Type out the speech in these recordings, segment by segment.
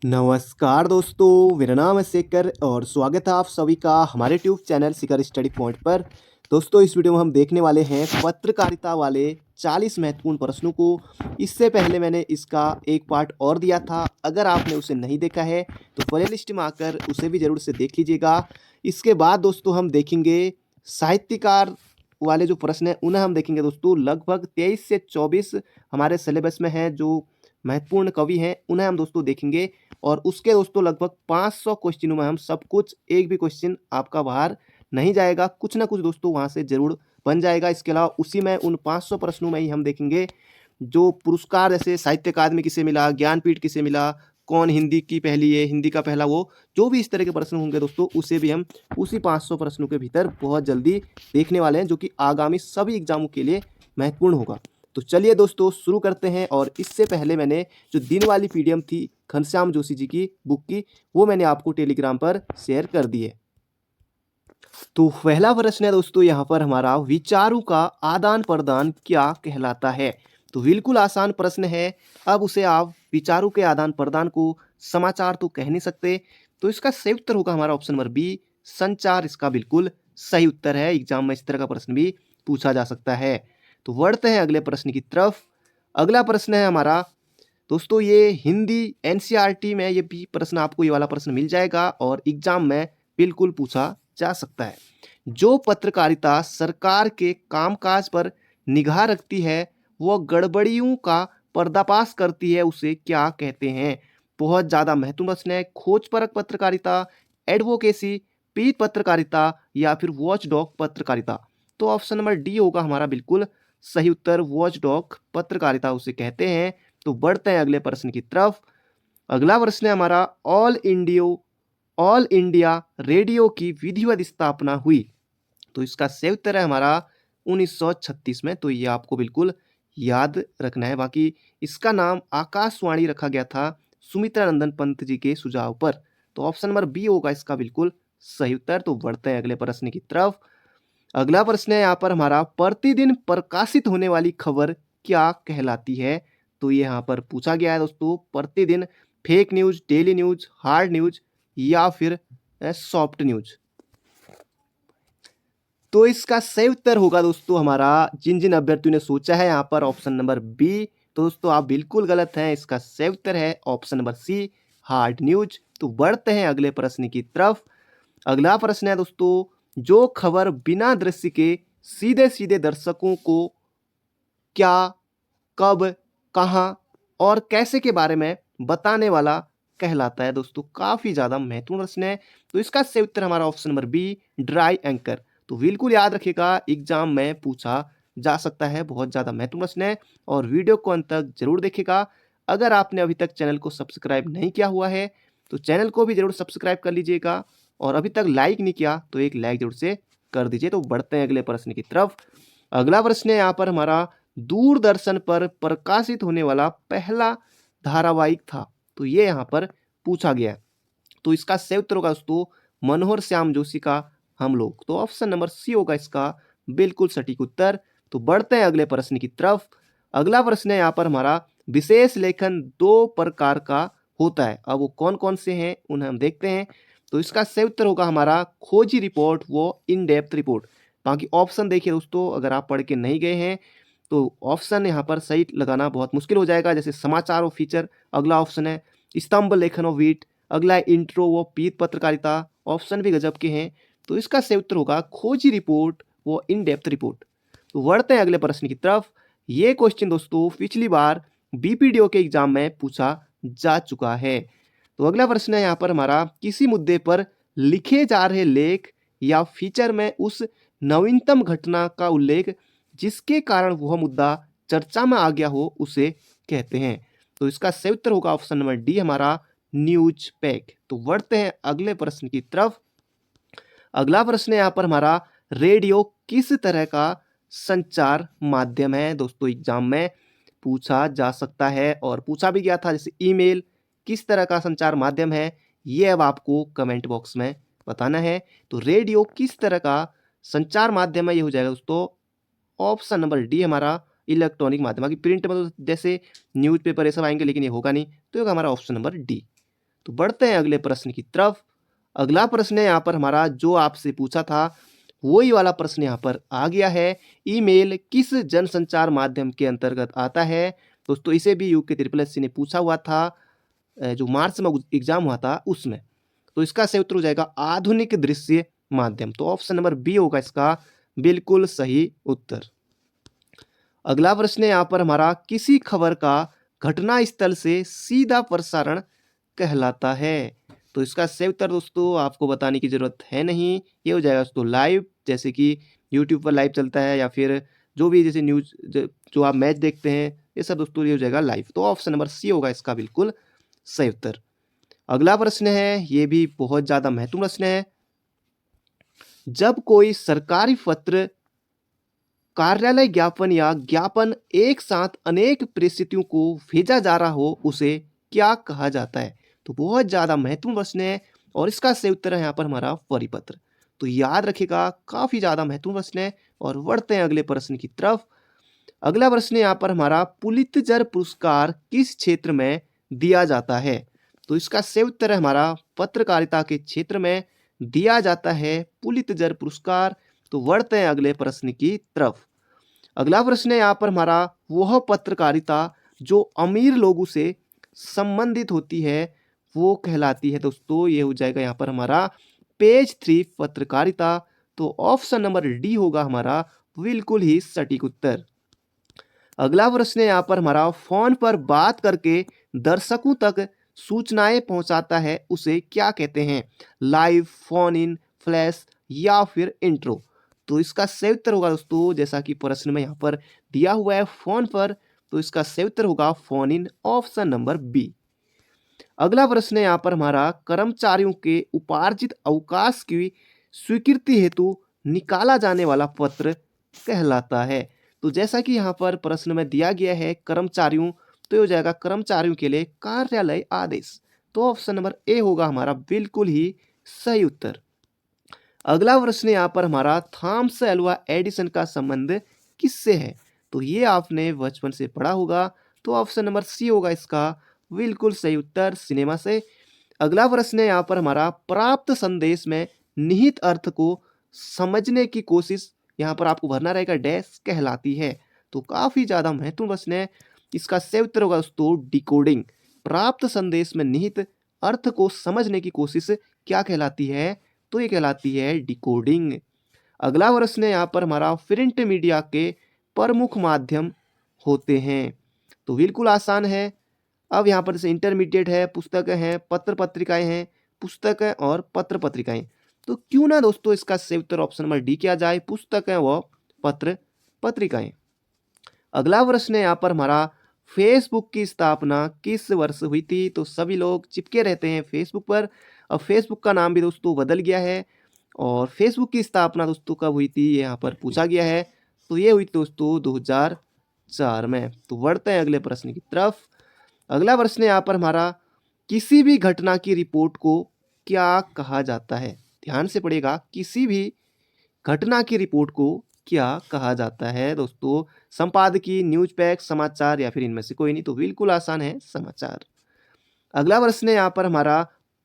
नमस्कार दोस्तों, मेरा नाम है शेखर और स्वागत है आप सभी का हमारे ट्यूब चैनल शिखर स्टडी पॉइंट पर। दोस्तों, इस वीडियो में हम देखने वाले हैं पत्रकारिता वाले 40 महत्वपूर्ण प्रश्नों को। इससे पहले मैंने इसका एक पार्ट और दिया था, अगर आपने उसे नहीं देखा है तो प्ले लिस्ट में आकर उसे भी ज़रूर से देख लीजिएगा। इसके बाद दोस्तों हम देखेंगे साहित्यकार वाले जो प्रश्न हैं उन्हें हम देखेंगे दोस्तों। लगभग 23 से 24 हमारे सिलेबस में हैं जो महत्वपूर्ण कवि हैं, उन्हें हम दोस्तों देखेंगे। और उसके दोस्तों लगभग 500 क्वेश्चनों में हम सब कुछ, एक भी क्वेश्चन आपका बाहर नहीं जाएगा, कुछ ना कुछ दोस्तों वहाँ से जरूर बन जाएगा। इसके अलावा उसी में उन 500 प्रश्नों में ही हम देखेंगे जो पुरस्कार, जैसे साहित्य अकादमी किसे मिला, ज्ञानपीठ किसे मिला, कौन हिंदी की पहली है, हिंदी का पहला वो, जो भी इस तरह के प्रश्न होंगे दोस्तों उसे भी हम उसी 500 प्रश्नों के भीतर बहुत जल्दी देखने वाले हैं, जो कि आगामी सभी एग्जामों के लिए महत्वपूर्ण होगा। तो चलिए दोस्तों शुरू करते हैं। और इससे पहले मैंने जो दिन वाली पीडीएफ थी घनश्याम जोशी जी की बुक की, वो मैंने आपको टेलीग्राम पर शेयर कर दी है। तो पहला प्रश्न है दोस्तों यहाँ पर हमारा, विचारों का आदान प्रदान क्या कहलाता है। तो बिल्कुल आसान प्रश्न है। अब उसे आप विचारों के आदान प्रदान को समाचार तो कह नहीं सकते, तो इसका सही उत्तर होगा हमारा ऑप्शन नंबर बी, संचार। इसका बिल्कुल सही उत्तर है। एग्जाम में इस तरह का प्रश्न भी पूछा जा सकता है। तो बढ़ते हैं अगले प्रश्न की तरफ। अगला प्रश्न है हमारा दोस्तों, ये हिंदी एनसीईआरटी में ये भी प्रश्न, आपको ये वाला प्रश्न मिल जाएगा और एग्जाम में बिल्कुल पूछा जा सकता है। जो पत्रकारिता सरकार के कामकाज पर निगाह रखती है, वो गड़बड़ियों का पर्दाफाश करती है, उसे क्या कहते हैं। बहुत ज़्यादा महत्वपूर्ण प्रश्न है। खोजपरक पत्रकारिता, एडवोकेसी, पीठ पत्रकारिता या फिर वॉचडॉग पत्रकारिता। तो ऑप्शन नंबर डी होगा हमारा बिल्कुल सही उत्तर। वॉचडॉग पत्रकारिता उसे कहते हैं। तो बढ़ते हैं अगले प्रश्न की तरफ। अगला प्रश्न है हमारा, ऑल इंडिया रेडियो की विधिवत स्थापना हुई। तो इसका सही उत्तर है हमारा 1936 में। तो ये आपको बिल्कुल याद रखना है। बाकी इसका नाम आकाशवाणी रखा गया था सुमित्रा नंदन पंत जी के सुझाव पर। तो ऑप्शन नंबर बी होगा इसका बिल्कुल सही उत्तर। तो बढ़ते हैं अगले प्रश्न की तरफ। अगला प्रश्न है यहाँ पर हमारा, प्रतिदिन प्रकाशित होने वाली खबर क्या कहलाती है। तो ये यहाँ पर पूछा गया है दोस्तों, प्रतिदिन fake news, daily news, hard news या फिर सॉफ्ट न्यूज। तो इसका सही उत्तर होगा दोस्तों हमारा, जिन जिन अभ्यर्थियों ने सोचा है यहाँ पर ऑप्शन नंबर बी, तो दोस्तों आप बिल्कुल गलत हैं। इसका सही उत्तर है option number C, hard news. तो बढ़ते हैं अगले प्रश्न की तरफ। अगला प्रश्न है दोस्तों, जो खबर बिना दृश्य के सीधे सीधे दर्शकों को क्या, कब, कहाँ और कैसे के बारे में बताने वाला कहलाता है। दोस्तों काफी ज्यादा महत्वपूर्ण प्रश्न है। तो इसका सही उत्तर हमारा option number B, dry anchor. तो बिल्कुल याद रखिएगा, एग्जाम में पूछा जा सकता है, बहुत ज्यादा महत्वपूर्ण प्रश्न है। और वीडियो को अंत तक जरूर देखिएगा। अगर आपने अभी तक चैनल को सब्सक्राइब नहीं किया हुआ है तो चैनल को भी जरूर सब्सक्राइब कर लीजिएगा। और अभी तक लाइक नहीं किया तो एक लाइक जरूर से कर दीजिए। तो बढ़ते हैं अगले प्रश्न की तरफ। अगला प्रश्न है यहाँ पर हमारा, दूरदर्शन पर प्रकाशित होने वाला पहला धारावाहिक था। तो ये यहाँ पर पूछा गया है। तो इसका सही उत्तर होगा दोस्तों, मनोहर श्याम जोशी का हम लोग। तो ऑप्शन नंबर सी होगा इसका बिल्कुल सटीक उत्तर। तो बढ़ते हैं अगले प्रश्न की तरफ। अगला प्रश्न है यहाँ पर हमारा, विशेष लेखन दो प्रकार का होता है। अब वो कौन कौन से हैं उन्हें हम देखते हैं। तो इसका सही उत्तर होगा हमारा, खोजी रिपोर्ट वो इन डेप्थ रिपोर्ट। बाकी ऑप्शन देखिए दोस्तों, अगर आप पढ़ के नहीं गए हैं तो ऑप्शन यहाँ पर सही लगाना बहुत मुश्किल हो जाएगा। जैसे समाचार और फीचर अगला ऑप्शन है, स्तंभ लेखन और वीट अगला, इंट्रो वो पीत पत्रकारिता। ऑप्शन भी गजब के हैं। तो इसका सही उत्तर होगा, खोजी रिपोर्ट वो इन डेप्थ रिपोर्ट। तो बढ़ते हैं अगले प्रश्न की तरफ। ये क्वेश्चन दोस्तों पिछली बार बीपीडीओ के एग्जाम में पूछा जा चुका है। तो अगला प्रश्न है यहाँ पर हमारा, किसी मुद्दे पर लिखे जा रहे लेख या फीचर में उस नवीनतम घटना का उल्लेख जिसके कारण वह मुद्दा चर्चा में आ गया हो उसे कहते हैं। तो इसका सही उत्तर होगा ऑप्शन नंबर डी हमारा, न्यूज पैक। तो बढ़ते हैं अगले प्रश्न की तरफ। अगला प्रश्न है यहाँ पर हमारा, रेडियो किस तरह का संचार माध्यम है। दोस्तों एग्जाम में पूछा जा सकता है और पूछा भी गया था। जैसे ईमेल किस तरह का संचार माध्यम है, ये अब आपको कमेंट बॉक्स में बताना है। तो रेडियो किस तरह का संचार माध्यम है, ये हो जाएगा दोस्तों ऑप्शन नंबर डी हमारा, इलेक्ट्रॉनिक माध्यम। बाकी प्रिंट में तो जैसे न्यूज़पेपर ये सब आएंगे, लेकिन ये होगा नहीं, तो ये होगा हमारा ऑप्शन नंबर डी। तो बढ़ते हैं अगले प्रश्न की तरफ। अगला प्रश्न है यहाँ पर हमारा, जो आपसे पूछा था वही वाला प्रश्न यहाँ पर आ गया है। ईमेल किस जनसंचार माध्यम के अंतर्गत आता है? दोस्तों इसे भी यूके ट्रिपल एससी ने पूछा हुआ था, जो मार्च में एग्जाम हुआ था उसमें। तो इसका सही उत्तर हो जाएगा आधुनिक दृश्य माध्यम। तो ऑप्शन नंबर बी होगा इसका बिल्कुल सही उत्तर। अगला प्रश्न है यहाँ पर हमारा, किसी खबर का घटना स्थल से सीधा प्रसारण कहलाता है? तो इसका सही उत्तर दोस्तों आपको बताने की जरूरत है नहीं, ये हो जाएगा दोस्तों लाइव। जैसे कि यूट्यूब पर लाइव चलता है या फिर जो भी जैसे न्यूज जो आप मैच देखते हैं, ये सब दोस्तों ये हो जाएगा लाइव। तो ऑप्शन नंबर सी होगा इसका बिल्कुल सही उत्तर। अगला प्रश्न है, ये भी बहुत ज्यादा महत्वपूर्ण प्रश्न है। जब कोई सरकारी पत्र, कार्यालय ज्ञापन या ज्ञापन एक साथ अनेक परिस्थितियों को भेजा जा रहा हो, उसे क्या कहा जाता है? तो बहुत ज्यादा महत्वपूर्ण प्रश्न है और इसका सही उत्तर है यहाँ पर हमारा परिपत्र। तो याद रखिएगा, काफी ज्यादा महत्वपूर्ण प्रश्न है। और बढ़ते हैं अगले प्रश्न की तरफ। अगला प्रश्न है यहाँ पर हमारा, पुलित्जर पुरस्कार किस क्षेत्र में दिया जाता है? तो इसका सही उत्तर है हमारा पत्रकारिता के क्षेत्र में दिया जाता है पुलित्जर पुरस्कार। तो बढ़ते हैं अगले प्रश्न की तरफ। अगला प्रश्न है यहाँ पर हमारा, वह पत्रकारिता जो अमीर लोगों से संबंधित होती है वो कहलाती है? दोस्तों ये हो जाएगा यहाँ पर हमारा पेज 3 पत्रकारिता। तो ऑप्शन नंबर डी होगा हमारा बिल्कुल ही सटीक उत्तर। अगला प्रश्न है यहाँ पर हमारा, फोन पर बात करके दर्शकों तक सूचनाएं पहुंचाता है उसे क्या कहते हैं? लाइव, फोन इन, फ्लैश या फिर इंट्रो? तो इसका सही उत्तर होगा दोस्तों, जैसा कि प्रश्न में यहाँ पर दिया हुआ है फोन पर, तो इसका सही उत्तर होगा phone in, option number B. अगला प्रश्न है यहाँ पर हमारा, कर्मचारियों के उपार्जित अवकाश की स्वीकृति हेतु निकाला जाने वाला पत्र कहलाता है? तो जैसा कि यहाँ पर प्रश्न में दिया गया है कर्मचारियों, तो ये हो जाएगा कर्मचारियों के लिए कार्यालय आदेश। तो ऑप्शन नंबर ए होगा हमारा बिल्कुल ही सही उत्तर। अगला प्रश्न यहाँ पर हमारा, थॉमस एल्वा एडिसन का संबंध किससे है? तो ये आपने बचपन से पढ़ा होगा। तो ऑप्शन नंबर सी होगा इसका बिल्कुल सही उत्तर, सिनेमा से। अगला प्रश्न है यहाँ पर हमारा, प्राप्त संदेश में निहित अर्थ को समझने की कोशिश, यहाँ पर आपको भरना रहेगा डैश कहलाती है? तो काफी ज्यादा महत्वपूर्ण प्रश्न है। इसका सही उत्तर होगा दोस्तों डिकोडिंग। प्राप्त संदेश में निहित अर्थ को समझने की कोशिश क्या कहलाती है? तो ये कहलाती है डिकोडिंग। अगला प्रश्न है यहाँ पर हमारा, प्रिंट मीडिया के प्रमुख माध्यम होते हैं? तो बिल्कुल आसान है। अब यहाँ पर जैसे इंटरमीडिएट है, पुस्तकें हैं, पत्र पत्रिकाएं हैं, पुस्तकें और पत्र पत्रिकाएं। तो क्यों ना दोस्तों इसका सही उत्तर ऑप्शन नंबर डी किया जाए, पुस्तकें व पत्र पत्रिकाएं। अगला प्रश्न है यहाँ पर हमारा, फेसबुक की स्थापना किस वर्ष हुई थी? तो सभी लोग चिपके रहते हैं फेसबुक पर। अब फेसबुक का नाम भी दोस्तों बदल गया है। और फेसबुक की स्थापना दोस्तों कब हुई थी, ये यहाँ पर पूछा गया है। तो ये हुई थी दोस्तों 2004 में। तो बढ़ते हैं अगले प्रश्न की तरफ। अगला प्रश्न है यहाँ पर हमारा, किसी भी घटना की रिपोर्ट को क्या कहा जाता है? ध्यान से पढ़िएगा, किसी भी घटना की रिपोर्ट को क्या कहा जाता है? दोस्तों संपादकीय, न्यूज पैक, समाचार या फिर इनमें से कोई नहीं? तो बिल्कुल आसान है समाचार। अगला प्रश्न है यहाँ पर हमारा,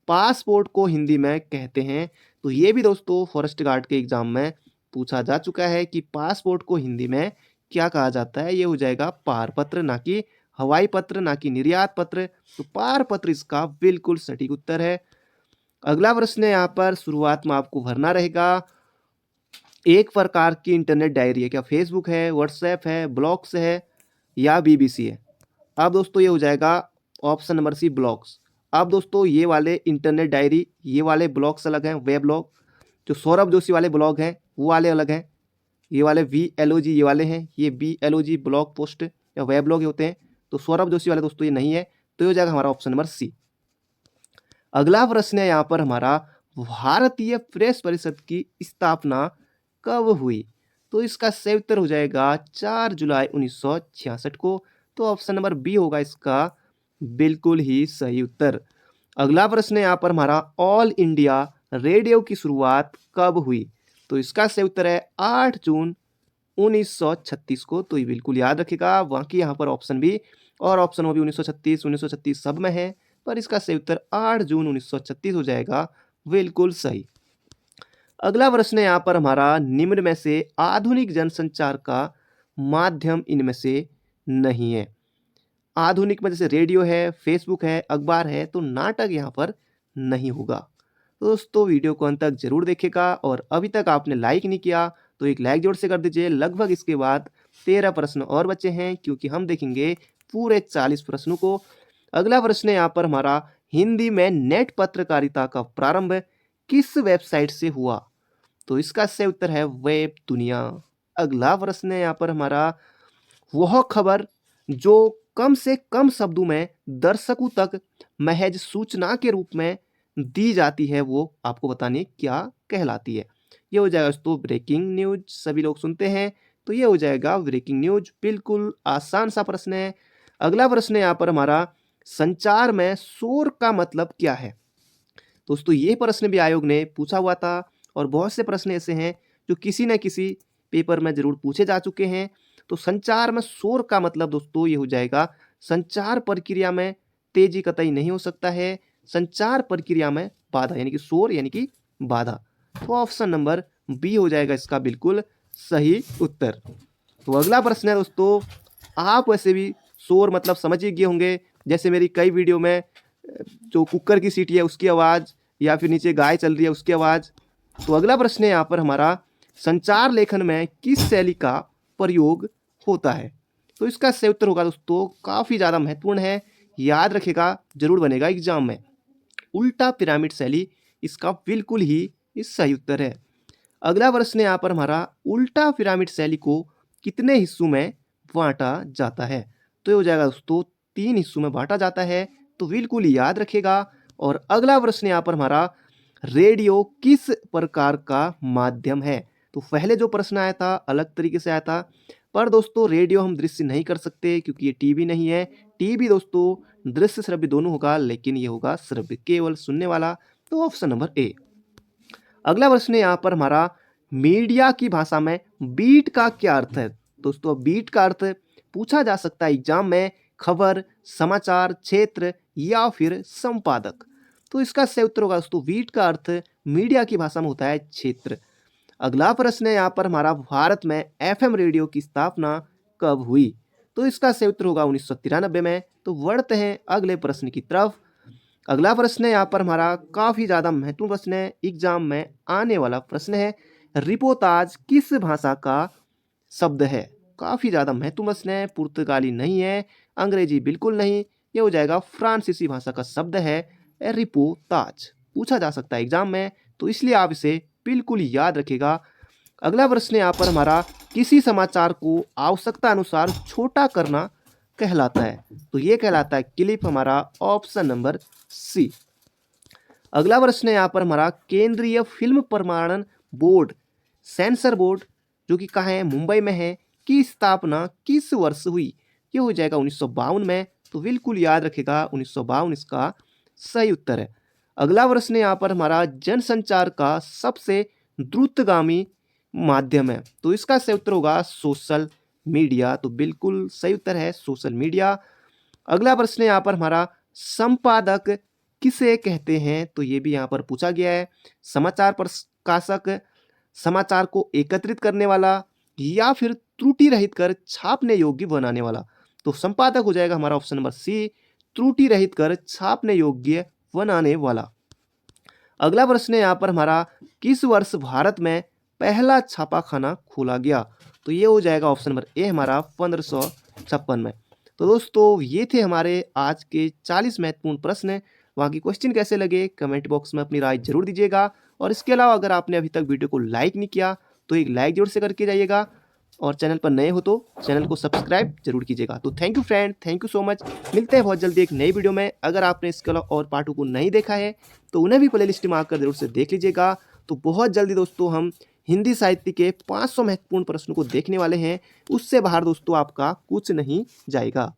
पासपोर्ट को हिंदी में कहते हैं? तो ये भी दोस्तों फॉरेस्ट गार्ड के एग्जाम में पूछा जा चुका है कि पासपोर्ट को हिंदी में क्या कहा जाता है? ये हो जाएगा पारपत्र, ना कि हवाई पत्र, ना कि निर्यात पत्र। तो पारपत्र इसका बिल्कुल सटीक उत्तर है। अगला प्रश्न है यहाँ पर, शुरुआत में आपको भरना रहेगा, एक प्रकार की इंटरनेट डायरी है, क्या फेसबुक है, व्हाट्सएप है, ब्लॉग्स है या बीबीसी है? अब दोस्तों ये हो जाएगा ऑप्शन नंबर सी ब्लॉग्स। अब दोस्तों ये वाले इंटरनेट डायरी, ये वाले ब्लॉग्स अलग हैं, वेब ब्लॉग। जो सौरभ जोशी वाले ब्लॉग हैं वो वाले अलग हैं। ये वाले VLOG ये वाले हैं, ये BLOG ब्लॉग पोस्ट या वेब ब्लॉग होते हैं। तो सौरभ जोशी वाले दोस्तों ये नहीं है। तो ये हो जाएगा हमारा ऑप्शन नंबर सी। अगला प्रश्न है यहाँ पर हमारा, भारतीय प्रेस परिषद की स्थापना कब हुई? तो इसका सही उत्तर हो जाएगा 4 जुलाई 1966 को। तो ऑप्शन नंबर बी होगा इसका बिल्कुल ही सही उत्तर। अगला प्रश्न है यहाँ पर हमारा, ऑल इंडिया रेडियो की शुरुआत कब हुई? तो इसका सही उत्तर है 8 जून 1936 को। तो ये बिल्कुल याद रखिएगा, बाकी यहाँ पर ऑप्शन भी और ऑप्शन वो भी 1936 सब में है। पर इसका सही उत्तर 8 जून 1936 हो जाएगा, बिल्कुल सही। अगला प्रश्न है यहाँ पर हमारा, निम्न में से आधुनिक जनसंचार का माध्यम इनमें से नहीं है। आधुनिक में जैसे रेडियो है, फेसबुक है, अखबार है, तो नाटक यहाँ पर नहीं होगा। तो दोस्तों वीडियो को अंत तक जरूर देखेगा और अभी तक आपने लाइक नहीं किया तो एक लाइक जोर से कर दीजिए। लगभग इसके बाद 13 प्रश्न और बचे हैं क्योंकि हम देखेंगे पूरे 40 प्रश्नों को। अगला प्रश्न है यहाँ पर हमारा, हिंदी में नेट पत्रकारिता का प्रारंभ किस वेबसाइट से हुआ? तो इसका सही उत्तर है वेब दुनिया। अगला प्रश्न है यहाँ पर हमारा, वह खबर जो कम से कम शब्दों में दर्शकों तक महज सूचना के रूप में दी जाती है वो आपको बताने क्या कहलाती है? ये हो जाएगा दोस्तों ब्रेकिंग न्यूज। सभी लोग सुनते हैं तो ये हो जाएगा ब्रेकिंग न्यूज। बिल्कुल आसान सा प्रश्न है। अगला प्रश्न है यहाँ पर हमारा, संचार में शोर का मतलब क्या है? दोस्तों ये प्रश्न भी आयोग ने पूछा हुआ था और बहुत से प्रश्न ऐसे हैं जो किसी न किसी पेपर में जरूर पूछे जा चुके हैं। तो संचार में शोर का मतलब दोस्तों ये हो जाएगा, संचार प्रक्रिया में तेजी कतई नहीं हो सकता है, संचार प्रक्रिया में बाधा, यानी कि शोर यानी कि बाधा। तो ऑप्शन नंबर बी हो जाएगा इसका बिल्कुल सही उत्तर। तो अगला प्रश्न है दोस्तों, आप वैसे भी शोर मतलब समझ ही गए होंगे, जैसे मेरी कई वीडियो में जो कुकर की सीटी है उसकी आवाज़ या फिर नीचे गाय चल रही है उसकी आवाज़। तो अगला प्रश्न है यहाँ पर हमारा, संचार लेखन में किस शैली का प्रयोग होता है? तो इसका सही उत्तर होगा दोस्तों, काफ़ी ज़्यादा महत्वपूर्ण है, याद रखेगा, जरूर बनेगा एग्जाम में, उल्टा पिरामिड शैली इसका बिल्कुल ही इस सही उत्तर है। अगला प्रश्न है यहाँ पर हमारा, उल्टा पिरामिड शैली को कितने हिस्सों में बांटा जाता है? तो ये हो जाएगा दोस्तों 3 हिस्सों में बांटा जाता है, तो बिल्कुल याद रखेगा। और अगला प्रश्न यहाँ पर हमारा, रेडियो किस प्रकार का माध्यम है? तो पहले जो प्रश्न आया था अलग तरीके से आया था, पर दोस्तों रेडियो हम दृश्य नहीं कर सकते क्योंकि ये टीवी नहीं है। टीवी दोस्तों दृश्य श्रव्य दोनों होगा, लेकिन ये होगा श्रव्य, केवल सुनने वाला। तो ऑप्शन नंबर ए। अगला प्रश्न है यहाँ पर हमारा, मीडिया की भाषा में बीट का क्या अर्थ है? दोस्तों बीट का अर्थ पूछा जा सकता है एग्जाम में, खबर, समाचार, क्षेत्र या फिर संपादक। तो इसका सही उत्तर होगा दोस्तों, बीट का अर्थ मीडिया की भाषा में होता है क्षेत्र। अगला प्रश्न है यहाँ पर हमारा, भारत में एफएम रेडियो की स्थापना कब हुई? तो इसका सही उत्तर होगा 1993 में। तो बढ़ते हैं अगले प्रश्न की तरफ। अगला प्रश्न है यहाँ पर हमारा, काफ़ी ज़्यादा महत्वपूर्ण प्रश्न है, एग्जाम में आने वाला प्रश्न है, रिपोर्टाज किस भाषा का शब्द है? काफ़ी ज़्यादा महत्वपूर्ण प्रश्न है, पुर्तगाली नहीं है, अंग्रेजी बिल्कुल नहीं, ये हो जाएगा फ्रांसीसी भाषा का शब्द है रिपोर्टाज। पूछा जा सकता है एग्जाम में, तो इसलिए आप इसे बिल्कुल याद रखेगा। अगला प्रश्न यहाँ पर हमारा, किसी समाचार को आवश्यकता अनुसार छोटा करना कहलाता है? तो ये कहलाता है क्लिप, हमारा ऑप्शन नंबर सी। अगला प्रश्न है यहाँ पर हमारा, केंद्रीय फिल्म प्रमाणन बोर्ड, सेंसर बोर्ड, जो कि कहाँ है, मुंबई में है, की स्थापना किस वर्ष हुई? ये हो जाएगा 1952 में। तो बिल्कुल याद रखेगा 1952 इसका सही उत्तर है। अगला प्रश्न यहाँ पर हमारा, जनसंचार का सबसे द्रुतगामी माध्यम है? तो इसका सही उत्तर होगा सोशल मीडिया। तो बिल्कुल सही उत्तर है सोशल मीडिया। अगला प्रश्न यहाँ पर हमारा, संपादक किसे कहते हैं? तो ये भी यहाँ पर पूछा गया है, समाचार प्रकाशक, समाचार को एकत्रित करने वाला या फिर त्रुटि रहित कर छापने योग्य बनाने वाला? तो संपादक हो जाएगा हमारा ऑप्शन नंबर सी, त्रुटि रहित कर छापने योग्य बनाने वाला। अगला प्रश्न है यहाँ पर हमारा, किस वर्ष भारत में पहला छापाखाना खोला गया? तो ये हो जाएगा ऑप्शन नंबर ए हमारा 1556 में। तो दोस्तों ये थे हमारे आज के 40 महत्वपूर्ण प्रश्न। बाकी क्वेश्चन कैसे लगे कमेंट बॉक्स में अपनी राय जरूर दीजिएगा। और इसके अलावा अगर आपने अभी तक वीडियो को लाइक नहीं किया तो एक लाइक जरूर से करके जाइएगा, और चैनल पर नए हो तो चैनल को सब्सक्राइब जरूर कीजिएगा। तो thank you friend, thank you so much. मिलते हैं बहुत जल्दी एक नई वीडियो में। अगर आपने इसके अलावा और पार्टों को नहीं देखा है तो उन्हें भी प्लेलिस्ट में आकर जरूर से देख लीजिएगा। तो बहुत जल्दी दोस्तों हम हिंदी साहित्य के 500 महत्वपूर्ण प्रश्नों को देखने वाले हैं। उससे बाहर दोस्तों आपका कुछ नहीं जाएगा।